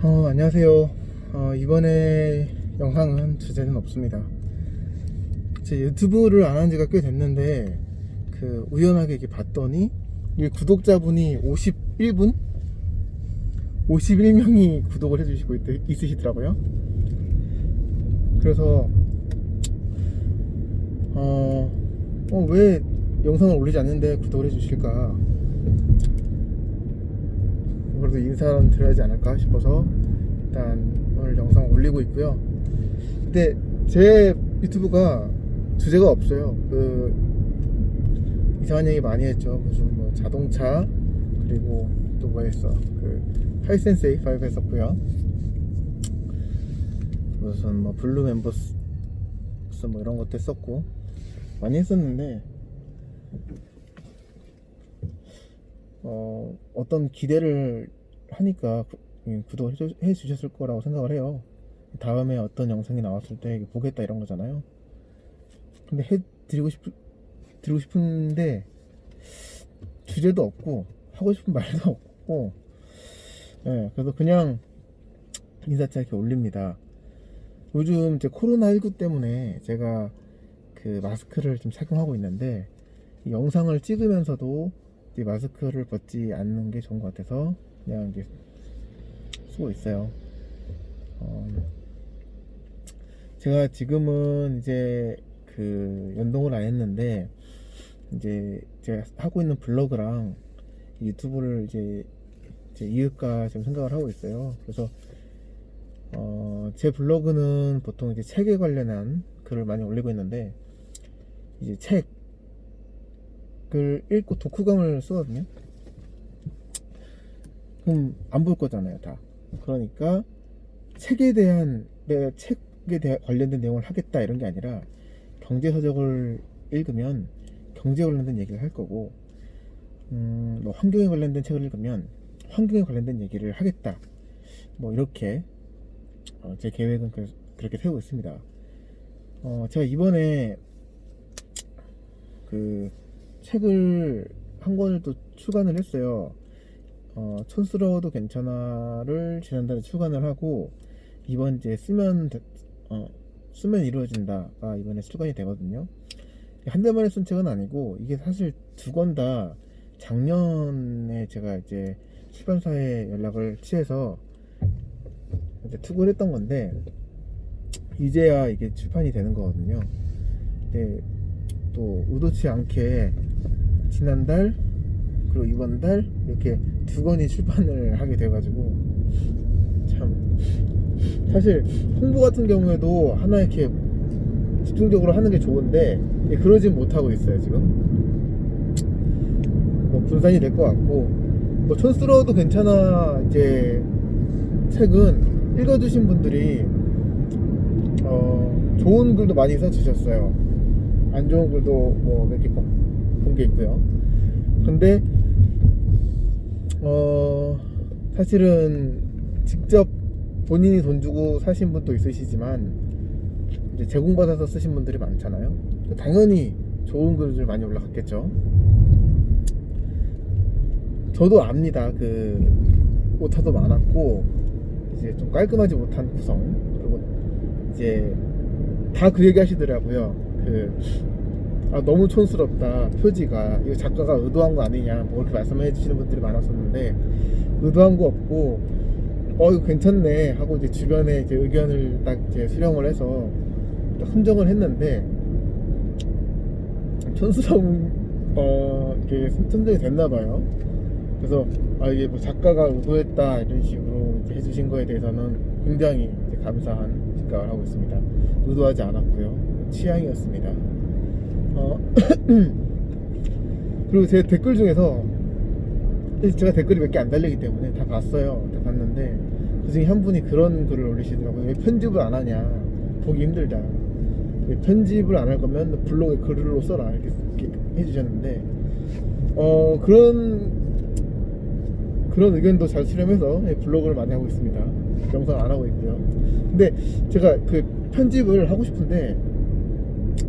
안녕하세요. 이번에 영상은 주제는 없습니다. 제 유튜브를 안 한 지가 꽤 됐는데, 우연하게 이렇게 봤더니, 이 구독자분이 51명이 구독을 해주시고 있으시더라고요. 그래서, 왜 영상을 올리지 않는데 구독을 해주실까? 그래도 인사는 드려야지 않을까 싶어서 일단 오늘 영상 올리고 있고요. 근데 제 유튜브가 주제가 없어요. 이상한 얘기 많이 했죠. 무슨 뭐 자동차, 그리고 또 뭐 했어, 하이센스 A5 했었고요. 무슨 뭐 블루 멤버스 뭐 이런 것도 했었고 많이 했었는데, 어떤 기대를 하니까 구독을 해주셨을 거라고 생각을 해요. 다음에 어떤 영상이 나왔을 때 보겠다 이런 거잖아요. 근데 드리고 싶은데 주제도 없고 하고 싶은 말도 없고, 그래서 그냥 인사차 이렇게 올립니다. 요즘 이제 코로나19 때문에 제가 마스크를 좀 착용하고 있는데, 이 영상을 찍으면서도 이 마스크를 벗지 않는 게 좋은 것 같아서 그냥 이제 쓰고 있어요. 제가 지금은 이제 연동을 안 했는데, 이제 제가 하고 있는 블로그랑 유튜브를 이제 이을까 좀 생각을 하고 있어요. 그래서 제 블로그는 보통 이제 책에 관련한 글을 많이 올리고 있는데, 이제 책을 읽고 독후감을 쓰거든요. 그럼 안 볼 거잖아요, 다. 그러니까 내가 책에 관련된 내용을 하겠다 이런 게 아니라, 경제서적을 읽으면 경제에 관련된 얘기를 할 거고, 뭐 환경에 관련된 책을 읽으면 환경에 관련된 얘기를 하겠다, 뭐 이렇게 제 계획은 그렇게 세우고 있습니다. 제가 이번에 책을 한 권을 또 출간을 했어요. 촌스러워도 괜찮아를 지난달에 출간을 하고, 이번 이제 쓰면 이루어진다가 이번에 출간이 되거든요. 한 달 만에 쓴 책은 아니고, 이게 사실 두 권 다 작년에 제가 이제 출판사에 연락을 취해서 이제 투고를 했던 건데, 이제야 이게 출판이 되는 거거든요. 근데 또 의도치 않게 지난달 그리고 이번 달 이렇게 두 권이 출판을 하게 돼가지고, 참 사실 홍보 같은 경우에도 하나 이렇게 집중적으로 하는 게 좋은데 그러진 못하고 있어요. 지금 뭐 분산이 될 것 같고, 뭐 촌스러워도 괜찮아 이제 책은 읽어주신 분들이 좋은 글도 많이 써주셨어요. 안 좋은 글도 뭐 몇 개 본 게 있고요. 근데 사실은 직접 본인이 돈 주고 사신 분도 있으시지만, 이제 제공받아서 쓰신 분들이 많잖아요. 당연히 좋은 글들 많이 올라갔겠죠. 저도 압니다. 오타도 많았고, 이제 좀 깔끔하지 못한 구성, 그리고 이제 다 그 얘기 하시더라고요. 너무 촌스럽다, 표지가 이거 작가가 의도한 거 아니냐, 뭐 이렇게 말씀해 주시는 분들이 많았었는데, 의도한 거 없고 이거 괜찮네 하고 이제 주변에 이제 의견을 딱 이제 수렴을 해서 선정을 했는데, 촌스러운 이게 선정이 됐나 봐요. 그래서 이게 뭐 작가가 의도했다 이런 식으로 이제 해주신 거에 대해서는 굉장히 이제 감사한 생각을 하고 있습니다. 의도하지 않았고요, 취향이었습니다. 그리고 제 댓글 중에서, 제가 댓글이 몇 개 안 달리기 때문에 다 봤어요. 다 봤는데 그중에 한 분이 그런 글을 올리시더라고요. 왜 편집을 안 하냐, 보기 힘들다, 왜 편집을 안 할 거면 블로그에 글로 써라, 이렇게 해주셨는데, 그런 의견도 잘 수렴해서 블로그를 많이 하고 있습니다. 영상 안 하고 있고요. 근데 제가 편집을 하고 싶은데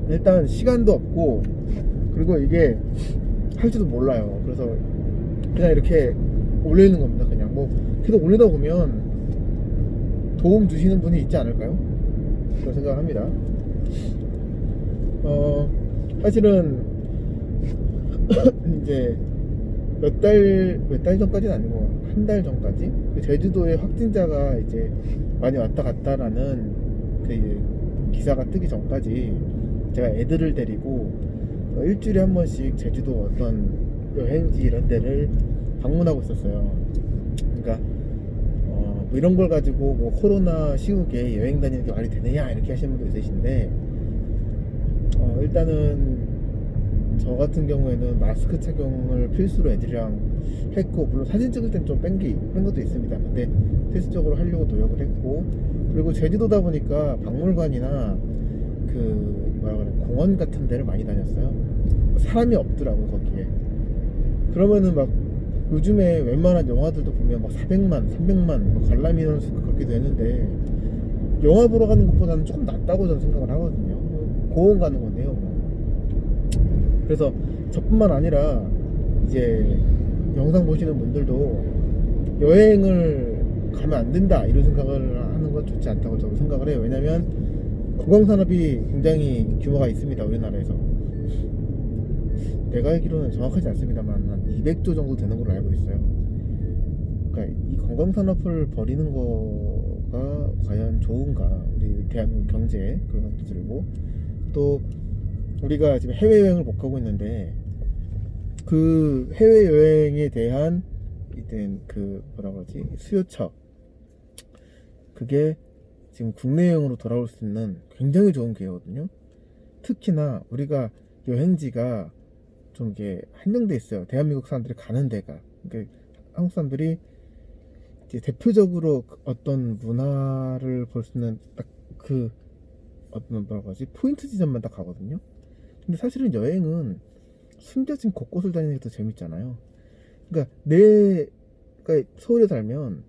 일단 시간도 없고, 그리고 이게 할지도 몰라요. 그래서 그냥 이렇게 올리는 겁니다. 그냥 뭐 계속 올리다 보면 도움 주시는 분이 있지 않을까요? 그런 생각을 합니다. 사실은 이제 몇 달 전까지는 아니고 한 달 전까지 그 제주도에 확진자가 이제 많이 왔다 갔다라는 그 기사가 뜨기 전까지 제가 애들을 데리고 일주일에 한 번씩 제주도 어떤 여행지 이런 데를 방문하고 있었어요. 그러니까 뭐 이런 걸 가지고 뭐 코로나 시국에 여행 다니는 게 말이 되느냐 이렇게 하시는 분도 있으신데 일단은 저 같은 경우에는 마스크 착용을 필수로 애들이랑 했고, 물론 사진 찍을 땐 좀 뺀 것도 있습니다. 근데 필수적으로 하려고 노력을 했고, 그리고 제주도다 보니까 박물관이나 그 뭐라 그래 공원 같은 데를 많이 다녔어요. 사람이 없더라고 거기에. 그러면은 막 요즘에 웬만한 영화들도 보면 막 400만, 300만 뭐 관람 인원 수가 그렇게 되는데 영화 보러 가는 것보다는 조금 낫다고 저는 생각을 하거든요. 공원 가는 건데요. 그래서 저뿐만 아니라 이제 영상 보시는 분들도 여행을 가면 안 된다 이런 생각을 하는 건 좋지 않다고 저도 생각을 해요. 왜냐면 관광산업이 굉장히 규모가 있습니다, 우리나라에서. 내가 알기로는 정확하지 않습니다만 한 200조 정도 되는 걸로 알고 있어요. 그러니까 이 관광산업을 벌이는 거가 과연 좋은가, 우리 대한민국 경제에 그런 것도 들고, 또 우리가 지금 해외여행을 못 가고 있는데 그 해외여행에 대한 이든 그 뭐라 그러지 수요처, 그게 지금 국내 여행으로 돌아올 수 있는 굉장히 좋은 기회거든요. 특히나 우리가 여행지가 좀 이게 한정돼 있어요. 대한민국 사람들이 가는 데가. 그러니까 한국 사람들이 이제 대표적으로 어떤 문화를 볼 수 있는 딱 그 어떤 뭐라고 하지 포인트 지점만 딱 가거든요. 근데 사실은 여행은 숨겨진 곳곳을 다니는 게 더 재밌잖아요. 그러니까 그러니까 서울에 살면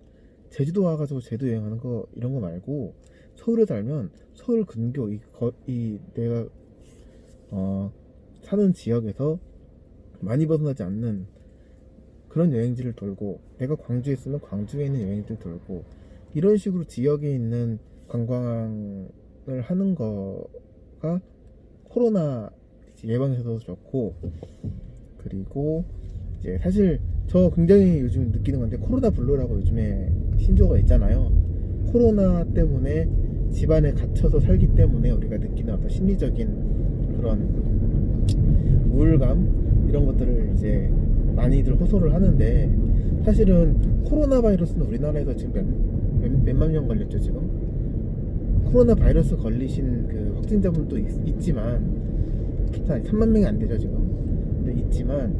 제주도 와가지고 제주 여행하는 거 이런 거 말고, 서울에 살면 서울 근교 이 내가 사는 지역에서 많이 벗어나지 않는 그런 여행지를 돌고, 내가 광주에 있으면 광주에 있는 여행지를 돌고, 이런 식으로 지역에 있는 관광을 하는 거가 코로나 예방에서도 좋고, 그리고 이제 사실 저 굉장히 요즘 느끼는 건데, 코로나 블루라고 요즘에 신조어가 있잖아요. 코로나 때문에 집안에 갇혀서 살기 때문에 우리가 느끼는 어떤 심리적인 그런 우울감 이런 것들을 이제 많이들 호소를 하는데, 사실은 코로나 바이러스는 우리나라에서 지금 몇만 명 걸렸죠. 지금 코로나 바이러스 걸리신 그 확진자분도 있지만 3만 명이 안 되죠 지금. 근데 있지만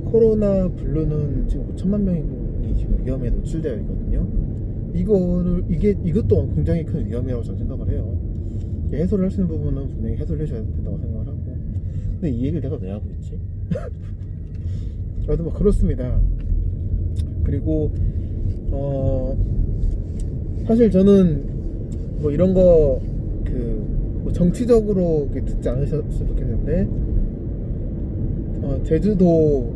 코로나 블루는 지금 5천만 명이 지금 위험에 노출되어 있거든요. 이것도 굉장히 큰 위험이라고 저는 생각을 해요. 해소를 할 수 있는 부분은 분명히 해소를 해줘야 된다고 생각을 하고, 근데 이 얘기를 내가 왜 하고 있지? 아무튼 뭐 그렇습니다. 그리고 사실 저는 뭐 이런 거 뭐 정치적으로 듣지 않으셨으면 좋겠는데, 제주도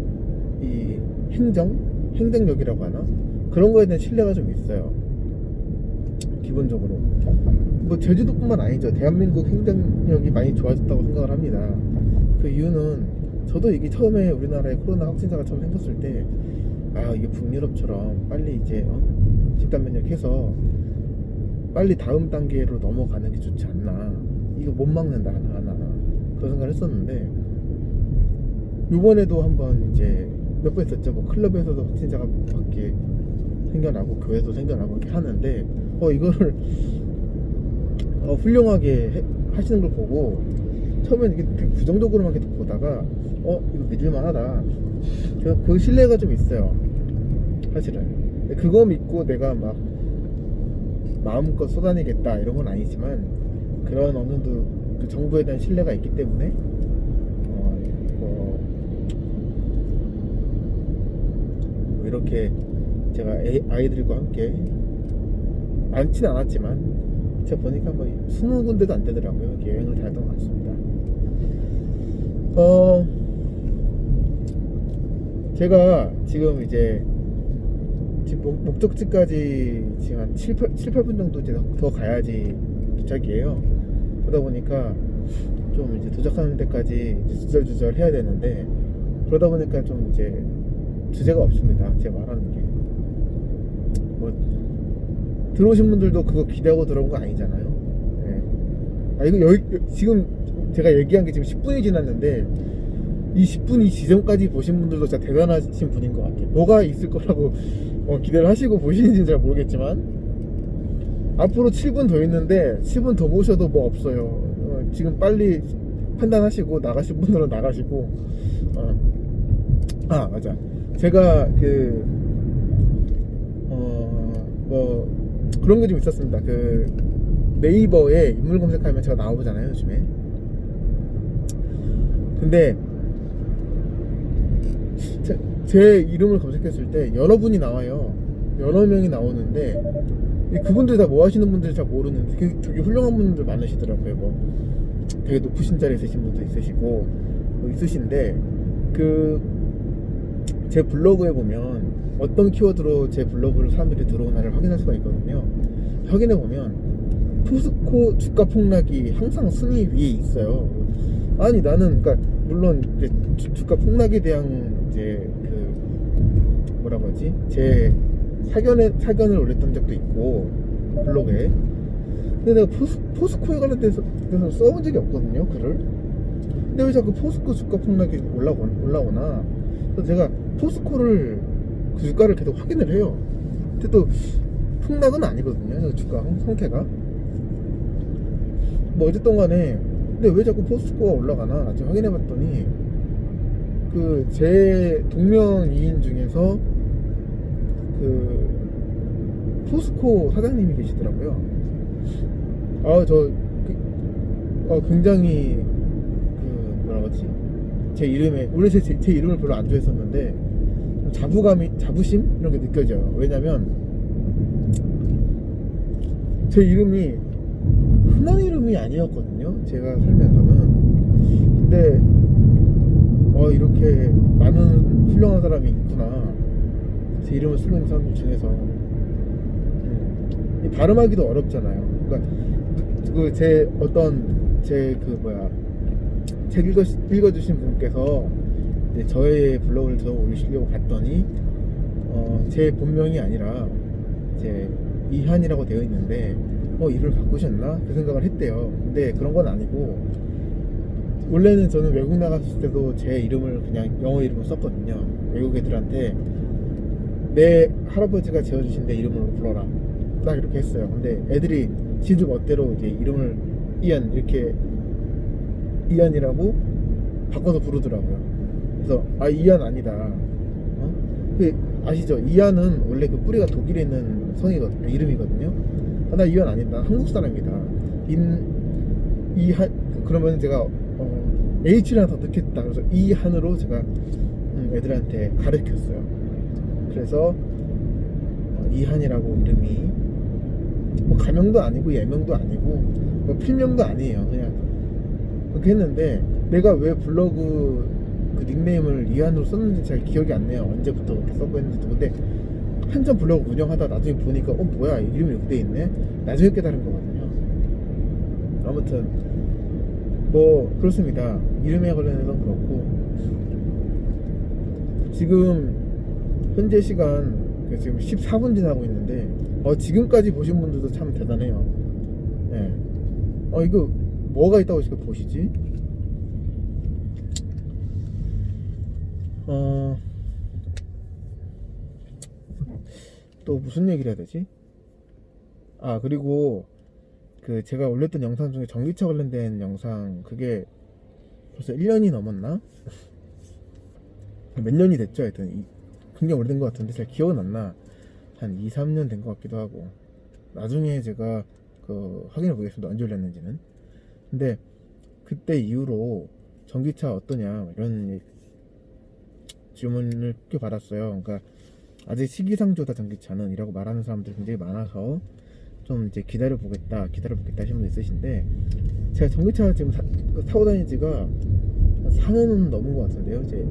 이 행정력이라고 하나, 그런 거에 대한 신뢰가 좀 있어요. 기본적으로 뭐 제주도뿐만 아니죠. 대한민국 행정력이 많이 좋아졌다고 생각을 합니다. 그 이유는, 저도 이게 처음에 우리나라에 코로나 확진자가 처음 생겼을 때 이게 북유럽처럼 빨리 이제 집단 면역해서 빨리 다음 단계로 넘어가는 게 좋지 않나, 이거 못 막는다 하나 그런 생각을 했었는데, 요번에도 한번 이제 몇 번 있었죠. 뭐 클럽에서도 확진자가 밖에 생겨나고 교회에서 생겨나고 이렇게 하는데, 이거를 훌륭하게 하시는 걸 보고 처음엔 이게 되게 부정적으로만 계속 보다가 이거 믿을만하다, 그 신뢰가 좀 있어요 사실은. 그거 믿고 내가 막 마음껏 쏟아내겠다 이런 건 아니지만, 그런 어느 정도 그 정부에 대한 신뢰가 있기 때문에 뭐 이렇게 제가 아이들과 함께, 많지는 않았지만 제가 보니까 뭐 20군데도 안 되더라고요. 여행을 다녔던 것 같습니다. 제가 지금 이제 목적지까지 지금 한 8분 정도 이제 더 가야지 도착이에요. 그러다 보니까 좀 이제 도착하는 데까지 이제 주절주절 해야 되는데, 그러다 보니까 좀 이제 주제가 없습니다. 제가 말하는 게. 뭐, 들어오신 분들도 그거 기대하고 들어온 거 아니잖아요. 네. 아, 이거 지금 제가 얘기한 게 지금 10분이 지났는데, 이 10분 이 지점까지 보신 분들도 진짜 대단하신 분인 것 같아요. 뭐가 있을 거라고 기대를 하시고 보시는지는 잘 모르겠지만, 앞으로 7분 더 있는데 7분 더 보셔도 뭐 없어요. 지금 빨리 판단하시고 나가실 분들은 나가시고. 아, 맞아. 제가 뭐 그런 게 좀 있었습니다. 네이버에 인물 검색하면 제가 나오잖아요, 요즘에. 근데 제 이름을 검색했을 때 여러분이 나와요. 여러 명이 나오는데, 그분들 다 뭐 하시는 분들이 잘 모르는데 되게 훌륭한 분들 많으시더라고요. 뭐 되게 높으신 자리에 있으신 분도 있으시고 뭐 있으신데, 제 블로그에 보면 어떤 키워드로 제 블로그를 사람들이 들어오나를 확인할 수가 있거든요. 확인해 보면 포스코 주가 폭락이 항상 순위 위에 있어요. 아니, 나는 그러니까 물론 이제 주가 폭락에 대한 이제 뭐라고 하지, 제 사견을 올렸던 적도 있고 블로그에. 근데 내가 포스코에 관련돼서 써본 적이 없거든요, 글을. 근데 왜 자꾸 포스코 주가 폭락이 올라오나. 그래서 제가 포스코를 그 주가를 계속 확인을 해요. 근데 또 폭락은 아니거든요, 주가 상태가. 뭐 어쨌든 간에, 근데 왜 자꾸 포스코가 올라가나 나중에 확인해봤더니, 제 동명이인 중에서 포스코 사장님이 계시더라고요. 굉장히 뭐라고 하지, 제 이름에 원래 제 이름을 별로 안 좋아했었는데 자부심 이런 게 느껴져요. 왜냐면 제 이름이 흔한 이름이 아니었거든요, 제가 살면서는. 근데 이렇게 많은 훌륭한 사람이 있구나, 제 이름을 쓰고 있는 사람들 중에서. 발음하기도 어렵잖아요. 그러니까 책 읽어주신 분께서 이제 저의 블로그를 들어 올리시려고 봤더니, 제 본명이 아니라 제 이한이라고 되어 있는데 이름을 바꾸셨나 그 생각을 했대요. 근데 그런 건 아니고, 원래는 저는 외국 나갔을 때도 제 이름을 그냥 영어 이름을 썼거든요. 외국 애들한테 내 할아버지가 지어주신 내 이름으로 불러라, 딱 이렇게 했어요. 근데 애들이 지들 멋대로 이제 이름을 이한이라고 바꿔서 부르더라고요. 그래서 이한 아니다. 아시죠? 이한은 원래 뿌리가 독일에 있는 성이거든요, 이름이거든요. 나 이한 아니다, 한국 사람이다. 이한, 그러면 제가 H를 하나 더 넣겠다. 그래서 이한으로 제가 애들한테 가르쳤어요. 그래서 이한이라고 이름이 뭐 가명도 아니고 예명도 아니고 뭐 필명도 아니에요. 그냥 그렇게 했는데, 내가 왜 블로그 닉네임을 이한으로 썼는지 잘 기억이 안 나요. 언제부터 그렇게 써고 했는지도. 근데 한참 블로그 운영하다 나중에 보니까 뭐야, 이름이 이렇게 돼 있네. 나중에 깨달은 거거든요. 아무튼 뭐 그렇습니다. 이름에 관련해서는 그렇고, 지금 현재 시간 지금 14분 지나고 있는데 지금까지 보신 분들도 참 대단해요. 네. 이거 뭐가 있다고 지금 보시지? 또 무슨 얘기를 해야 되지? 그리고 제가 올렸던 영상 중에 전기차 관련된 영상, 그게 벌써 1년이 넘었나? 몇 년이 됐죠. 하여튼 굉장히 오래된 것 같은데 잘 기억은 안 나. 한 2, 3년 된 것 같기도 하고. 나중에 제가 확인해 보겠습니다, 언제 올렸는지는. 근데 그때 이후로 전기차 어떠냐 이런 질문을 꽤 받았어요. 그러니까 아직 시기상조다 전기차는 이라고 말하는 사람들이 굉장히 많아서 좀 이제 기다려보겠다 하시는 분도 있으신데, 제가 전기차 지금 타고 다닌 지가 4년은 넘은 것 같은데요. 제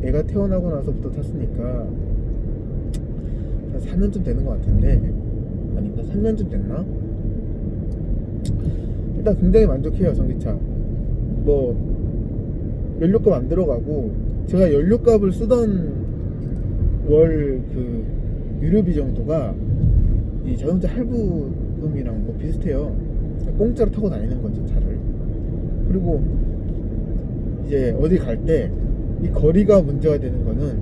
애가 태어나고 나서부터 탔으니까 한 4년쯤 되는 것 같은데, 아닌가 3년쯤 됐나? 일단 굉장히 만족해요. 전기차 뭐 연료값 안 들어가고, 제가 연료값을 쓰던 월 그 유료비 정도가 이 자동차 할부금이랑 뭐 비슷해요. 공짜로 타고 다니는 거죠, 차를. 그리고 이제 어디 갈 때 이 거리가 문제가 되는 거는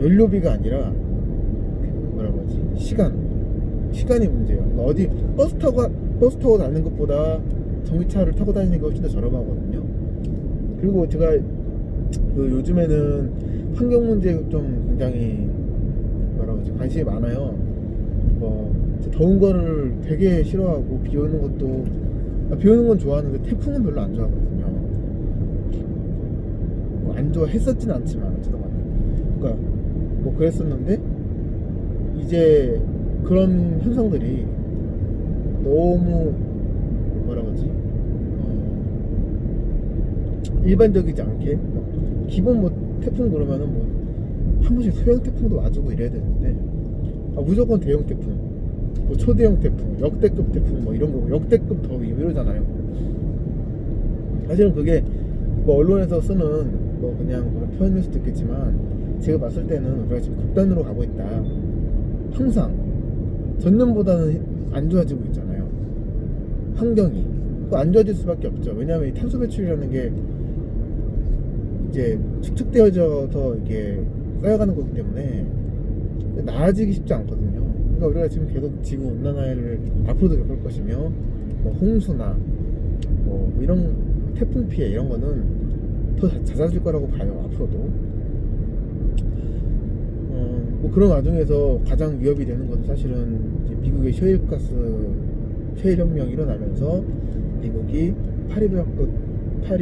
연료비가 아니라 그 뭐라고 하지, 시간이 문제예요. 그러니까 어디 버스 타고 다니는 것보다 전기차를 타고 다니는 게 훨씬 더 저렴하거든요. 그리고 제가 그 요즘에는 환경 문제에 좀 굉장히 뭐라고 하지, 관심이 많아요. 뭐 더운 거를 되게 싫어하고, 비 오는 것도, 비 오는 건 좋아하는데 태풍은 별로 안 좋아하거든요. 뭐 안 좋아했었진 않지만 어쨌든 간에, 그러니까 뭐 그랬었는데, 이제 그런 현상들이 너무 뭐라고 하지, 일반적이지 않게, 기본 뭐 태풍 그러면은 뭐 한 번씩 소형 태풍도 와주고 이래야 되는데, 무조건 대형 태풍, 뭐 초대형 태풍, 역대급 태풍, 뭐 이런 거, 역대급 더위 이러잖아요. 사실은 그게 뭐 언론에서 쓰는 뭐 그냥 그런 표현일 수도 있겠지만, 제가 봤을 때는 우리가 지금 극단으로 가고 있다. 항상 전년보다는 안 좋아지고 있잖아요. 환경이 안 좋아질 수밖에 없죠. 왜냐하면 이 탄소 배출이라는 게 이제 축적되어져서 이게 쌓여가는 거기 때문에 나아지기 쉽지 않거든요. 그러니까 우리가 지금 계속 지구 온난화를 앞으로도 겪을 것이며, 뭐 홍수나 뭐 이런 태풍 피해 이런 거는 더 잦아질 거라고 봐요, 앞으로도. 뭐 그런 와중에서 가장 위협이 되는 건 사실은 이제 미국의 셰일 혁명이 일어나면서 미국이 파리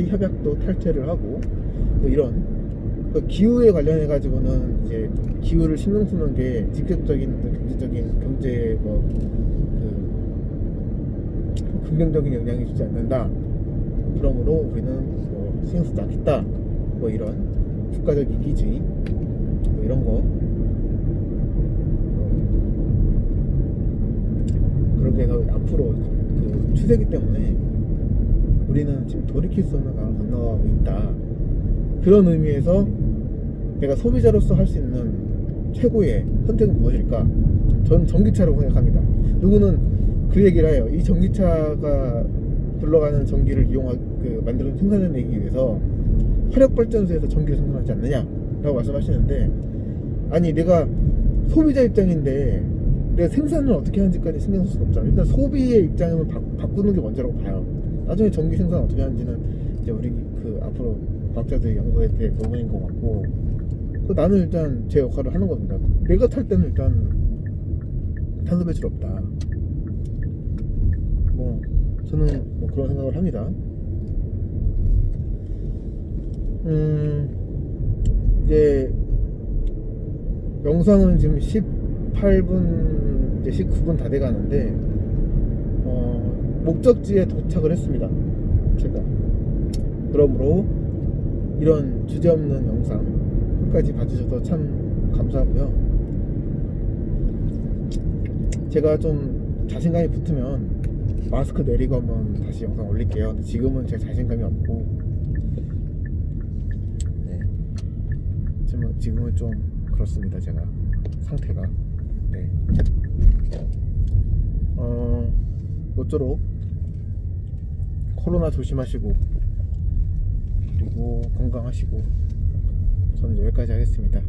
협약도 탈퇴를 하고, 뭐 이런 기후에 관련해 가지고는 이제 기후를 신경 쓰는 게 직접적인 어떤 경제적인 긍정적인 영향이 주지 않는다. 그러므로 우리는 뭐 신경 쓰지 않겠다. 뭐 이런 국가적 이기주의, 뭐 이런 거, 그렇게 해서 앞으로 그 추세기 때문에 우리는 지금 돌이킬 수 없는 강을 건너가고 있다. 그런 의미에서 내가 소비자로서 할 수 있는 최고의 선택은 무엇일까? 전 전기차라고 생각합니다. 누구는 그 얘기를 해요. 이 전기차가 굴러가는 전기를 만들어 생산해내기 위해서 화력발전소에서 전기를 생산하지 않느냐라고 말씀하시는데, 아니 내가 소비자 입장인데 내가 생산을 어떻게 하는지까지 신경 쓸 수는 없잖아요. 일단 소비의 입장에는 바꾸는 게 먼저라고 봐요. 나중에 전기 생산 어떻게 하는지는 이제 우리 그 앞으로 과학자들의 연구에 대해 부분인 것 같고, 나는 일단 제 역할을 하는 겁니다. 내가 탈 때는 일단 탄소 배출 없다. 뭐 저는 뭐 그런 생각을 합니다. 이제 영상은 지금 18분 이제 19분 다 돼가는데, 목적지에 도착을 했습니다, 제가. 그러므로 이런 주제없는 영상 끝까지 봐주셔서 참 감사하고요. 제가 좀 자신감이 붙으면 마스크 내리고 한번 다시 영상 올릴게요. 근데 지금은 제 자신감이 없고, 네, 지금은 좀 그렇습니다, 제가 상태가. 네. 모쪼록 코로나 조심하시고, 그리고 건강하시고, 저는 여기까지 하겠습니다.